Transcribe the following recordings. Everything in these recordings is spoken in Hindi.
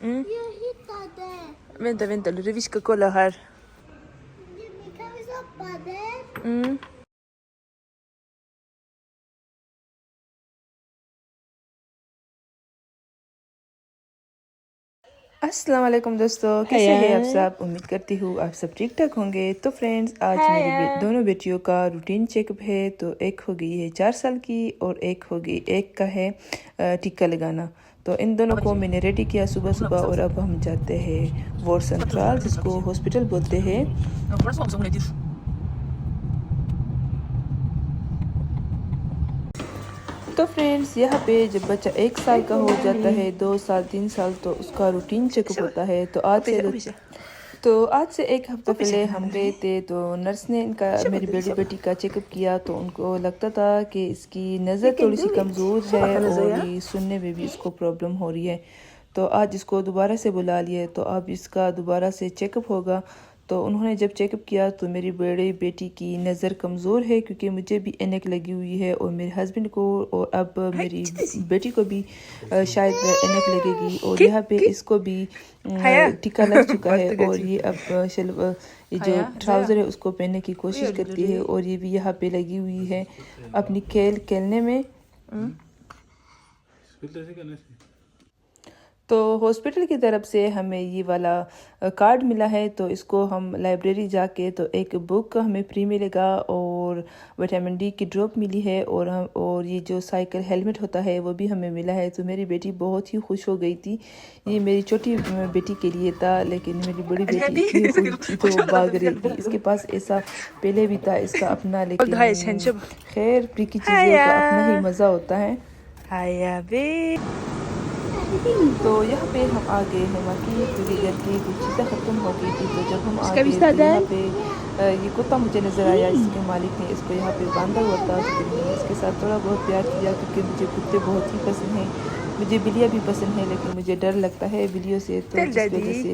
Mm? Jag hittade. Vänta, Ludde, vi ska kolla här. Kan vi stoppa det? Mm. अस्सलाम वालेकुम दोस्तों, कैसे हैं आप सब। उम्मीद करती हूँ आप सब ठीक ठाक होंगे। तो फ्रेंड्स, आज मेरी दोनों बेटियों का रूटीन चेकअप है। तो एक हो गई है 4 साल की और एक हो गई, एक का है टीका लगाना। तो इन दोनों को मैंने रेडी किया सुबह सुबह और अब हम जाते हैं वॉर सेंट्रल, जिसको हॉस्पिटल बोलते हैं। तो फ्रेंड्स, यहाँ पे जब बच्चा 1 साल का हो जाता है, 2 साल 3 साल, तो उसका रूटीन चेकअप होता है। तो आज से 1 हफ्ता पहले हम गए थे। तो नर्स ने मेरी बड़ी बेटी का चेकअप किया। तो उनको लगता था कि इसकी नज़र थोड़ी सी कमज़ोर है और ये सुनने में भी इसको प्रॉब्लम हो रही है। तो आज इसको दोबारा से बुला लिया। तो अब इसका दोबारा से चेकअप होगा। तो उन्होंने जब चेकअप किया तो मेरी बड़ी बेटी की नज़र कमज़ोर है, क्योंकि मुझे भी ऐनक लगी हुई है और मेरे हस्बैंड को, और अब मेरी बेटी को भी शायद ऐनक लगेगी। और यहाँ पे इसको भी टीका लग चुका है। और ये अब ये जो ट्राउज़र है उसको पहनने की कोशिश करती है। और ये भी यहाँ पे लगी हुई है अपनी खेलने में। तो हॉस्पिटल की तरफ से हमें ये वाला कार्ड मिला है। तो इसको हम लाइब्रेरी जाके, तो एक बुक हमें फ्री मिलेगा और विटामिन डी की ड्रॉप मिली है। और ये जो साइकिल हेलमेट होता है वो भी हमें मिला है। तो मेरी बेटी बहुत ही खुश हो गई थी। ये मेरी छोटी बेटी के लिए था, लेकिन मेरी बड़ी बेटी इतनी खुश थी तो भाग रही थी। इसके पास ऐसा पहले भी था इसका अपना, लेकिन खैर फ्री की चीज़ों का अपना ही मज़ा होता है। तो यहाँ पे हम आ गए हैं बाकी, क्योंकि घर की कुछ चीज़ें ख़त्म हो गई थी। तो जब हम आ गए तो यहाँ पे ये कुत्ता मुझे नज़र आया। इसके मालिक ने इसको यहाँ पे बांधा हुआ था। तो मैंने इसके साथ थोड़ा बहुत प्यार किया, क्योंकि मुझे कुत्ते बहुत ही पसंद हैं। मुझे बिल्लियाँ भी पसंद है, लेकिन मुझे डर लगता है बिल्लियों से। तो जिस वजह से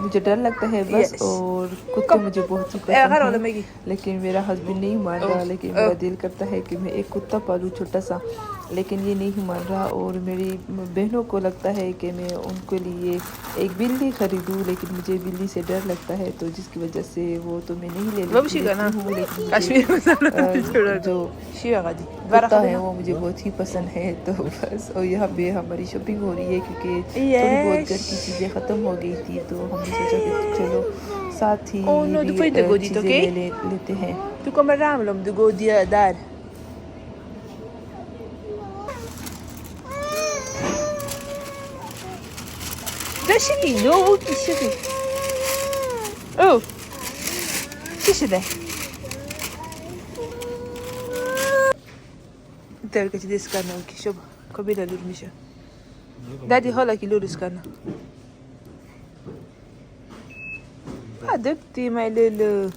मुझे डर लगता है बस। और कुत्ते मुझे बहुत ही पसंद हैं, लेकिन मेरा हस्बैंड नहीं मान रहा। लेकिन मेरा दिल करता है कि मैं एक कुत्ता पालूँ छोटा सा, लेकिन ये नहीं मान रहा। और मेरी बहनों को लगता है कि मैं उनके लिए एक बिल्ली ख़रीदूँ, लेकिन मुझे बिल्ली से डर लगता है। तो जिसकी वजह से वो तो मैं नहीं ले लेती हूँ। लेकिन जो कुत्ता है वो मुझे बहुत ही पसंद है। तो बस, और यहाँ पे हमारी शॉपिंग हो रही है, क्योंकि थोड़ी बहुत घर की चीज़ें ख़त्म हो गई थी। तो हमने सोचा कि चलो साथ ही चीज़ें लेते हैं। Du kommer ramla om du går där. Där chiquinho, que chique. Oh. Şişede. Derga ci deskanna ki shoba. Ko bida lurmisha. Daddy hola ki luriskanna. Adukti my little.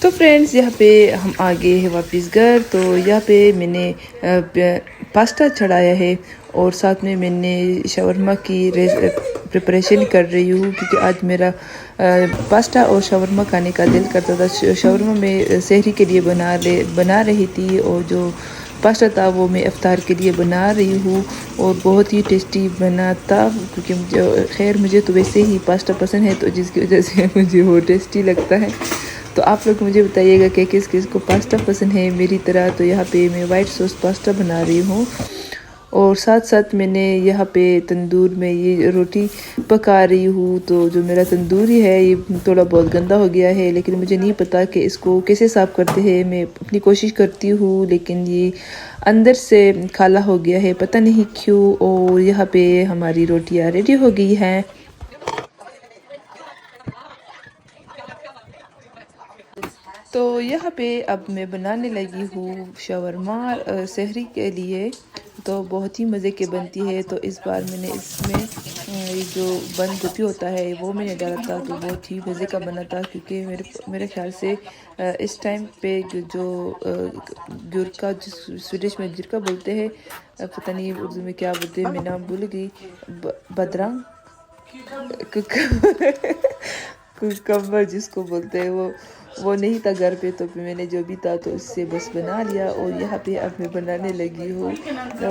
तो फ्रेंड्स, यहाँ पे हम आ गए हैं वापस घर। तो यहाँ पे मैंने पास्ता चढ़ाया है और साथ में मैंने शवरमा की प्रिपरेशन कर रही हूँ, क्योंकि आज मेरा पास्ता और शवरमा खाने का दिल करता था। शवरमा में सहरी के लिए बना रही थी, और जो पास्ता था वो मैं इफ्तार के लिए बना रही हूँ। और बहुत ही टेस्टी बना था, क्योंकि मुझे तो वैसे ही पास्ता पसंद है, तो जिसकी वजह से मुझे वो टेस्टी लगता है। तो आप लोग मुझे बताइएगा कि किस किस को पास्ता पसंद है मेरी तरह। तो यहाँ पे मैं वाइट सॉस पास्ता बना रही हूँ, और साथ साथ मैंने यहाँ पे तंदूर में ये रोटी पका रही हूँ। तो जो मेरा तंदूरी है ये थोड़ा बहुत गंदा हो गया है, लेकिन मुझे नहीं पता कि इसको कैसे साफ़ करते हैं। मैं अपनी कोशिश करती हूँ, लेकिन ये अंदर से काला हो गया है, पता नहीं क्यों। और यहाँ पे हमारी रोटियाँ रेडी हो गई हैं। तो यहाँ पे अब मैं बनाने लगी हूँ शवरमा सहरी के लिए। तो बहुत ही मज़े की बनती है। तो इस बार मैंने इसमें ये जो बंद गोभी होता है वो मैंने डाला था। तो बहुत ही मज़े का बना था, क्योंकि मेरे ख्याल से इस टाइम पे जो गुरका, स्वीडिश में जिरका बोलते हैं, पता नहीं उर्दू में क्या बोलते हैं, मैं नाम भूल गई, बदरंग कुकम्बर जिसको बोलते हैं, वो नहीं था घर पे, तो फिर मैंने जो भी था तो उससे बस बना लिया। और यहाँ पे अब मैं बनाने लगी हूँ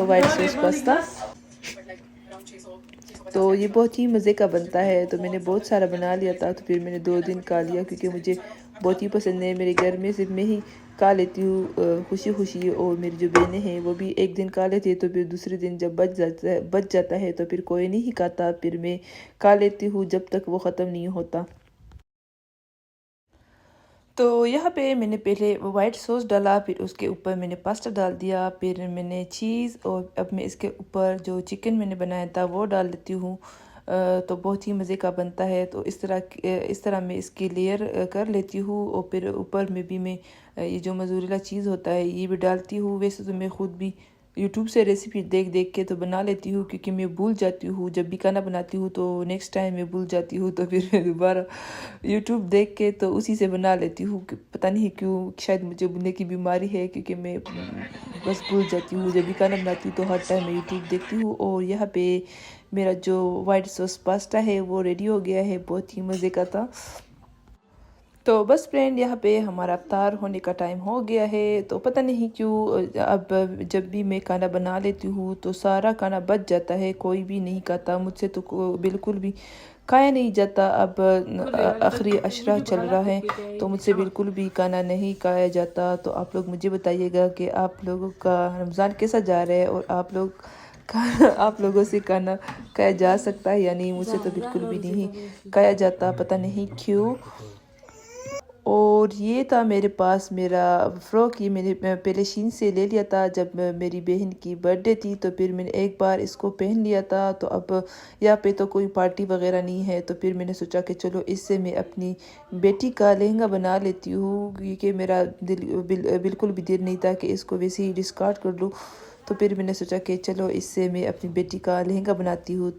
वाइट सॉस पास्ता। तो ये बहुत ही मज़े का बनता है। तो मैंने बहुत सारा बना लिया था, तो फिर मैंने 2 दिन खा लिया क्योंकि मुझे बहुत ही पसंद है। मेरे घर में सिर्फ मैं ही खा लेती हूँ खुशी खुशी, और मेरी जो बहनें हैं वो भी एक दिन खा लेती है, तो फिर दूसरे दिन जब बच जाता है तो फिर कोई नहीं खाता, फिर मैं खा लेती हूँ जब तक वो ख़त्म नहीं होता। तो यहाँ पे मैंने पहले वाइट सॉस डाला, फिर उसके ऊपर मैंने पास्ता डाल दिया, फिर मैंने चीज़, और अब मैं इसके ऊपर जो चिकन मैंने बनाया था वो डाल देती हूँ। तो बहुत ही मज़े का बनता है। तो इस तरह मैं इसकी लेयर कर लेती हूँ, और फिर ऊपर में भी मैं ये जो मोज़रेला चीज़ होता है ये भी डालती हूँ। वैसे तो मैं ख़ुद भी यूट्यूब से रेसिपी देख देख के तो बना लेती हूँ, क्योंकि मैं भूल जाती हूँ जब भी खाना बनाती हूँ, तो नेक्स्ट टाइम मैं भूल जाती हूँ, तो फिर मैं दोबारा यूट्यूब देख के तो उसी से बना लेती हूँ। पता नहीं क्यों, शायद मुझे भूलने की बीमारी है, क्योंकि मैं बस भूल जाती हूँ। जब भी खाना बनाती हूँ तो हर टाइम मैं यूट्यूब देखती हूँ। और यहाँ पे मेरा जो वाइट सॉस पास्ता है वो रेडी हो गया है, बहुत ही मज़े का था। तो बस फ्रेंड, यहाँ पे हमारा अफ्तार होने का टाइम हो गया है। तो पता नहीं क्यों अब जब भी मैं खाना बना लेती हूँ तो सारा खाना बच जाता है, कोई भी नहीं खाता मुझसे, तो बिल्कुल भी खाया नहीं जाता। अब आखिरी अशरा चल रहा है तो मुझसे बिल्कुल भी खाना नहीं खाया जाता। तो आप लोग मुझे बताइएगा कि आप लोगों का रमज़ान कैसा जा रहा है, और आप लोगों से खाना खाया जा सकता है या नहीं। मुझसे तो बिल्कुल भी नहीं खाया जाता, पता नहीं क्यों। और ये था मेरे पास मेरा फ़्रॉक, ये मैंने पहले शीन से ले लिया था जब मेरी बहन की बर्थडे थी, तो फिर मैंने एक बार इसको पहन लिया था। तो अब यहाँ पे तो कोई पार्टी वगैरह नहीं है, तो फिर मैंने सोचा कि चलो इससे मैं अपनी बेटी का लहंगा बना लेती हूँ, क्योंकि मेरा बिल्कुल भी दिल नहीं था कि इसको वैसे ही डिस्कार्ड कर लूँ। तो फिर मैंने सोचा कि चलो इससे मैं अपनी बेटी का लहंगा बनाती हूँ।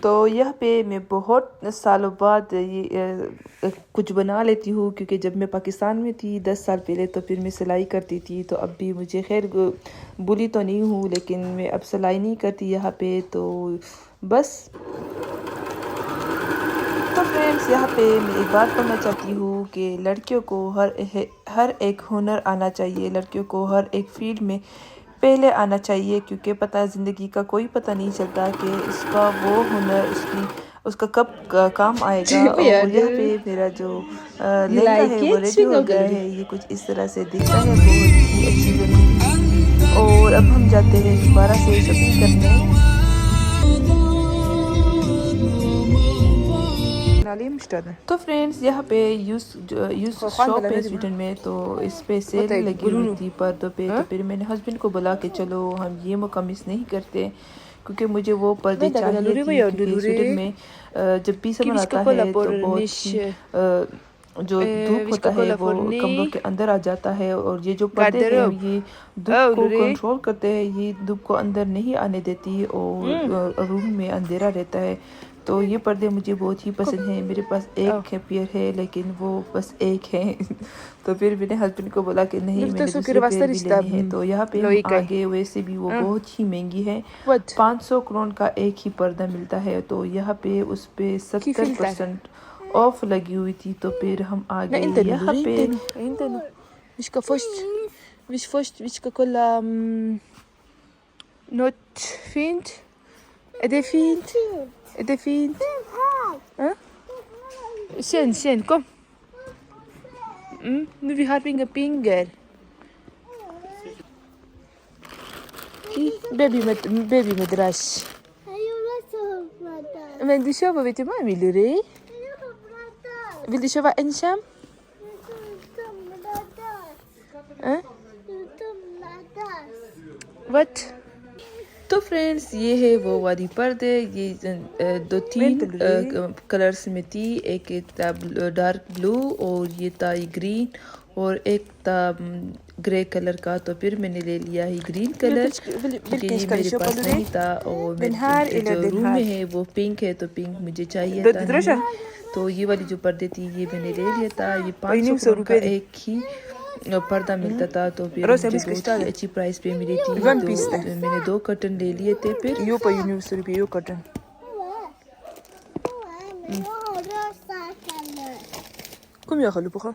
तो यहाँ पे मैं बहुत सालों बाद ये कुछ बना लेती हूँ, क्योंकि जब मैं पाकिस्तान में थी 10 साल पहले, तो फिर मैं सिलाई करती थी। तो अब भी मुझे खैर बुली तो नहीं हूँ, लेकिन मैं अब सिलाई नहीं करती यहाँ पे। तो बस, तो फ्रेंड्स, यहाँ पे मैं एक बात कहना चाहती हूँ कि लड़कियों को हर एक हुनर आना चाहिए। लड़कियों को हर एक फील्ड में पहले आना चाहिए, क्योंकि पता ज़िंदगी का कोई पता नहीं चलता कि इसका वो हुनर उसका कब काम आएगा। और यहाँ पे मेरा जो लहंगा है वो रेडी हो गया है। ये कुछ इस तरह से दिखता है, बहुत ही अच्छी बनी। और अब हम जाते हैं दोबारा से शॉपिंग करने। तो फ्रेंड्स, यहाँ पे यूज शॉप है स्वीडन में, तो इस पे सेल लगी हुई थी पर्दों पे। तो फिर मैंने हस्बैंड को बोला कि चलो हम ये मौका मिस नहीं करते, क्योंकि मुझे वो पर्दे चाहिए थी। क्योंकि स्वीडन में जब भी समर आता है तो बहुत ही जो धूप होता है वो कमरों के अंदर आ जाता है, और ये जो पर्दे हैं ये धूप को कंट्रोल करते हैं, ये धूप को अंदर नहीं आने देती, और रूम में अंधेरा रहता है। तो ये पर्दे मुझे बहुत ही पसंद हैं। मेरे पास एक पेयर है, लेकिन वो बस एक है। तो फिर मैंने हस्बैंड को बोला कि नहीं, मैंने दूसरे पेयर भी लेनी है। तो यहाँ पे हम आगे, वैसे भी वो बहुत ही महंगी है, 500 क्रोन का एक ही पर्दा मिलता है। तो यहाँ पे उस पे 70% ऑफ लगी हुई थी। तो फिर हम आगे यहाँ पे Vilka kolla något fint? Är det fint? Är det fint? Sen, kom. Nu vi har inga pengar. Baby madras. Men du sover vet du vad vill du det? Vill du sova ensam? What? तो फ्रेंड्स, ये है वो वाली पर्दे। ये 2-3 कलर्स में थी। एक था डार्क ब्लू, और ये था ग्रीन, और एक था ग्रे कलर का। तो फिर मैंने ले लिया ही ग्रीन कलर, क्योंकि ये मेरे पास नहीं था। और मेरे जो रूम में है वो पिंक है, तो पिंक मुझे चाहिए था नहीं। तो ये वाली जो पर्दे थी ये मैंने ले लिया था। ये 500 का एक ही पर्दा मिलता था, तो फिर मुझे बहुत ही अच्छी प्राइस पे मिली थी। तो मैंने 2 कर्टन ले लिए थे। फिर Kom jag håller på.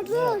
Rosa.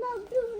No, blue,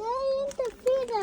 Nej, inte fyra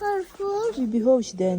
Varför? vi behövs den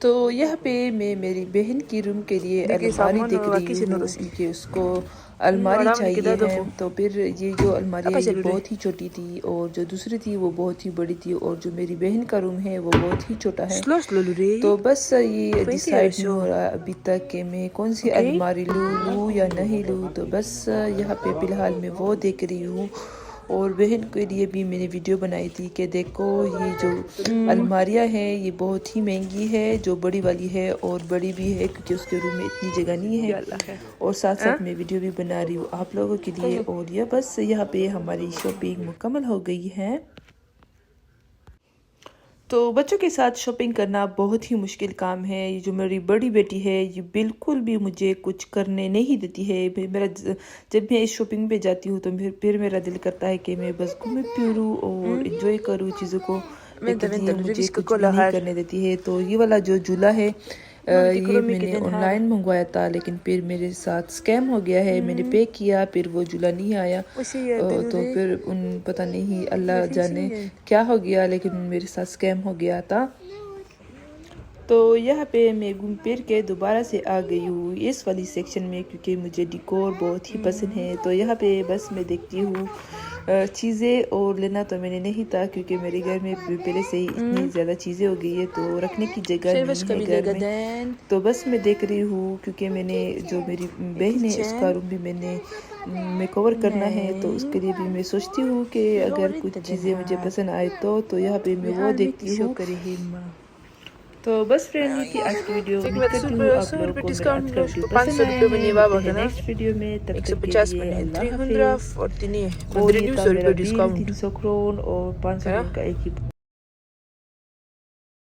तो यहाँ पे मैं मेरी बहन की रूम के लिए देखिए अलमारी सामान देख वाकई रही से हूँ नरस। क्योंकि उसको अलमारी वाला मैंने चाहिए किधर है। देखो? तो फिर ये जो अलमारी है apa ये cari बहुत ही छोटी थी और जो दूसरी थी वो बहुत ही बड़ी थी और जो मेरी बहन का रूम है वो बहुत ही छोटा है। स्लो स्लो लुरे तो बस ये Twenty डिसाइड years नहीं हो old. रहा अभी तक कि मैं कौन सी Okay. अलमारी लूँ या नहीं लूँ। तो बस यहाँ पे फ़िलहाल मैं वो देख रही हूँ और बहन के लिए भी मैंने वीडियो बनाई थी कि देखो ये जो अलमारियाँ हैं ये बहुत ही महंगी है जो बड़ी वाली है और बड़ी भी है क्योंकि उसके रूम में इतनी जगह नहीं है। और साथ साथ मैं वीडियो भी बना रही हूँ आप लोगों के लिए। और यह बस यहाँ पे हमारी शॉपिंग मुकम्मल हो गई है। तो बच्चों के साथ शॉपिंग करना बहुत ही मुश्किल काम है। ये जो मेरी बड़ी बेटी है ये बिल्कुल भी मुझे कुछ करने नहीं देती है। मेरा जब मैं इस शॉपिंग पे जाती हूँ तो फिर मेरा दिल करता है कि मैं बस घूमे फिरूँ और एंजॉय करूँ चीज़ों को, लेकिन ये मुझे कुछ भी नहीं करने देती है। तो ये वाला जो झूला है ये मैंने ऑनलाइन मंगवाया था लेकिन फिर मेरे साथ स्कैम हो गया है। मैंने पे किया फिर वो झूला नहीं आया। तो फिर पता नहीं अल्लाह जाने क्या हो गया लेकिन मेरे साथ स्कैम हो गया था। तो यहाँ पे मैं घूम फिर के दोबारा से आ गई हूँ इस वाली सेक्शन में क्योंकि मुझे डिकोर बहुत ही पसंद है। तो यहाँ पे बस मैं देखती हूँ चीज़ें और लेना तो मैंने नहीं था क्योंकि मेरे घर में पहले से ही इतनी ज़्यादा चीज़ें हो गई है तो रखने की जगह नहीं है घर में। तो बस मैं देख रही हूँ क्योंकि मैंने जो मेरी बहन है उसका रूम भी मैंने मेकओवर करना है तो उसके लिए भी मैं सोचती हूँ कि अगर कुछ चीज़ें मुझे पसंद आए तो यहाँ पे मैं वो देखती हूँ। तो बस फ्रेंड ये थी आज की वीडियो। उम्मीद करती हूँ आप लोगों को मेरा आज का वीडियो पसंद आया है। नेक्स्ट वीडियो में तब तक के लिए अल्लाह हाफिज़। और मेरा बिल 300 करोड़ और 500 का एक ही